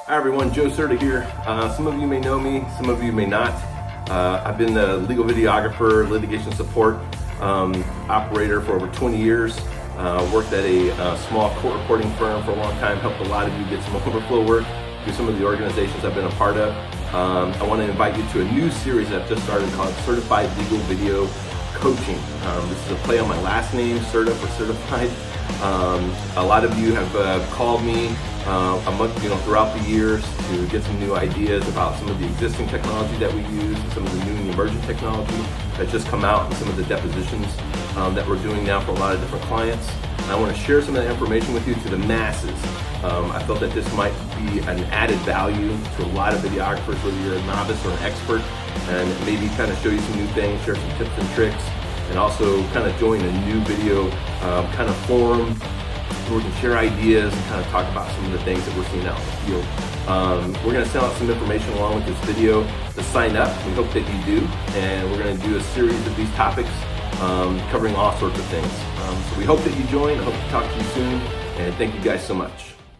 Hi everyone, Joe Cerda here. Some of you may know me, some of you may not. I've been a legal videographer, litigation support operator for over 20 years. Worked at a small court reporting firm for a long time, helped a lot of you get some overflow work through some of the organizations I've been a part of. I want to invite you to a new series I've just started called Cerdafied Legal Video Coaching. This is a play on my last name, Cerda for certified. A lot of you have called me throughout the years to get some new ideas about some of the existing technology that we use, and some of the new and emerging technology that's just come out, and some of the depositions that we're doing now for a lot of different clients. And I want to share some of that information with you to the masses. I felt that this might be an added value to a lot of videographers, whether you're a novice or an expert, and maybe kind of show you some new things, share some tips and tricks, and also kind of join a new video kind of forum where we can share ideas and kind of talk about some of the things that we're seeing out in the field. We're going to send out some information along with this video to sign up. We hope that you do, and we're going to do a series of these topics covering all sorts of things. So we hope that you join. I hope to talk to you soon, and thank you guys so much.